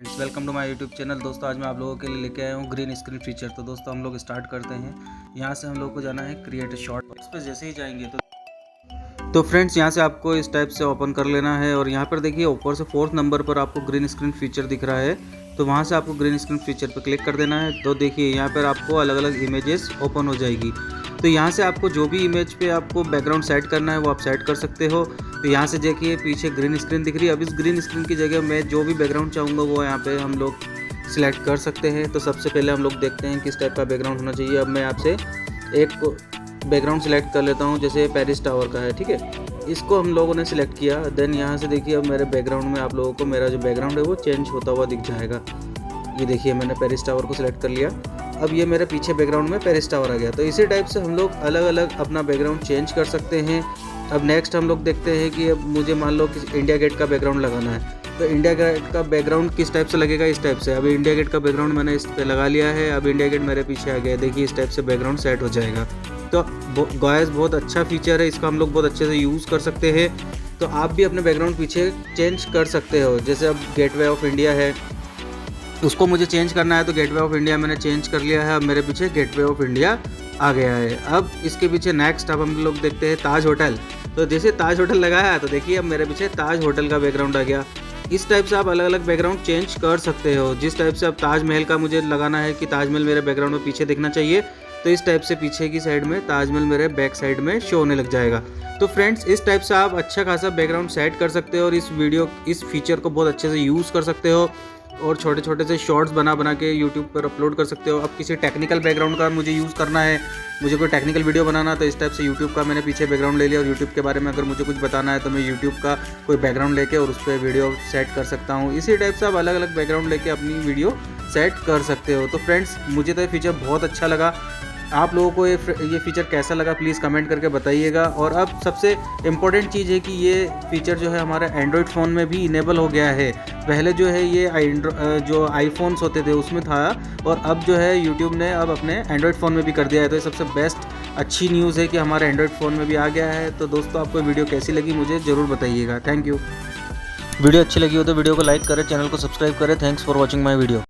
Welcome to my YouTube channel. दोस्तों आज मैं आप लोगों के लिए लेके आया हूँ ग्रीन स्क्रीन फीचर। तो दोस्तों हम लोग स्टार्ट करते हैं। यहाँ से हम लोग को जाना है क्रिएट शॉर्ट। इस पर जैसे ही जाएंगे तो फ्रेंड्स यहाँ से आपको इस टाइप से ओपन कर लेना है और यहाँ पर देखिए ऊपर से 4th नंबर पर आपको ग्रीन स्क्रीन फीचर दिख रहा है। तो वहाँ से आपको ग्रीन स्क्रीन फीचर पर क्लिक कर देना है। तो देखिए यहाँ पर आपको अलग अलग इमेजेस ओपन हो जाएगी। तो यहाँ से आपको जो भी इमेज पे आपको बैकग्राउंड सेट करना है वो आप सेट कर सकते हो। तो यहाँ से देखिए पीछे ग्रीन स्क्रीन दिख रही है। अब इस ग्रीन स्क्रीन की जगह मैं जो भी बैकग्राउंड चाहूँगा वो यहाँ पे हम लोग सिलेक्ट कर सकते हैं। तो सबसे पहले हम लोग देखते हैं किस टाइप का बैकग्राउंड होना चाहिए। अब मैं आपसे एक बैकग्राउंड सिलेक्ट कर लेता हूँ, जैसे पेरिस टावर का है, ठीक है। इसको हम लोगों ने सिलेक्ट किया। देन यहाँ से देखिए अब मेरे बैकग्राउंड में आप लोगों को मेरा जो बैकग्राउंड है वो चेंज होता हुआ दिख जाएगा। ये देखिए मैंने पेरिस टावर को सिलेक्ट कर लिया। अब ये मेरे पीछे बैकग्राउंड में पेरिस टावर आ गया। तो इसी टाइप से हम लोग अलग अलग अपना बैकग्राउंड चेंज कर सकते हैं। अब नेक्स्ट हम लोग देखते हैं कि अब मुझे मान लो कि इंडिया गेट का बैकग्राउंड लगाना है। तो इंडिया गेट का बैकग्राउंड किस टाइप से लगेगा, इस टाइप से। अभी इंडिया गेट का बैकग्राउंड मैंने इस पर लगा लिया है। अब इंडिया गेट मेरे पीछे आ गया। देखिए इस टाइप से बैकग्राउंड सेट हो जाएगा। तो गाइस बहुत अच्छा फीचर है, इसका हम लोग बहुत अच्छे से यूज़ कर सकते हैं। तो आप भी अपने बैकग्राउंड पीछे चेंज कर सकते हो। जैसे अब गेटवे ऑफ इंडिया है, उसको मुझे चेंज करना है। तो गेटवे ऑफ इंडिया मैंने चेंज कर लिया है। अब मेरे पीछे गेटवे ऑफ इंडिया आ गया है। अब इसके पीछे नेक्स्ट अब हम लोग देखते हैं ताज होटल। तो जैसे ताज होटल लगाया तो देखिए अब मेरे पीछे ताज होटल का बैकग्राउंड आ गया। इस टाइप से आप अलग अलग बैकग्राउंड चेंज कर सकते हो। जिस टाइप से अब ताजमहल का मुझे लगाना है कि ताजमहल मेरे बैकग्राउंड में पीछे दिखना चाहिए, तो इस टाइप से पीछे की साइड में ताजमहल मेरे बैक साइड में शो होने लग जाएगा। तो फ्रेंड्स इस टाइप से आप अच्छा खासा बैकग्राउंड सेट कर सकते हो और इस फीचर को बहुत अच्छे से यूज़ कर सकते हो और छोटे छोटे से शॉर्ट्स बना के यूट्यूब पर अपलोड कर सकते हो। अब किसी टेक्निकल बैकग्राउंड का मुझे यूज़ करना है, मुझे कोई टेक्निकल वीडियो बनाना, तो इस टाइप से यूट्यूब का मैंने पीछे बैकग्राउंड ले लिया। और यूट्यूब के बारे में अगर मुझे कुछ बताना है तो मैं यूट्यूब का कोई बैकग्राउंड लेके और उस पर वीडियो सेट कर सकता हूँ। इसी टाइप से आप अलग अलग बैकग्राउंड लेके अपनी वीडियो सेट कर सकते हो। तो फ्रेंड्स मुझे तो ये फीचर बहुत अच्छा लगा। आप लोगों को ये फीचर कैसा लगा प्लीज़ कमेंट करके बताइएगा। और अब सबसे इम्पोर्टेंट चीज़ है कि ये फीचर जो है हमारे एंड्रॉयड फ़ोन में भी इनेबल हो गया है। पहले जो है ये जो आईफोन्स होते थे उसमें था और अब जो है यूट्यूब ने अब अपने एंड्रॉयड फ़ोन में भी कर दिया है। तो ये सबसे बेस्ट अच्छी न्यूज़ है कि हमारे एंड्रॉयड फ़ोन में भी आ गया है। तो दोस्तों आपको वीडियो कैसी लगी मुझे ज़रूर बताइएगा। Thank you. वीडियो अच्छी लगी हो तो वीडियो को लाइक करें, चैनल को सब्सक्राइब करें। Thanks for watching my video.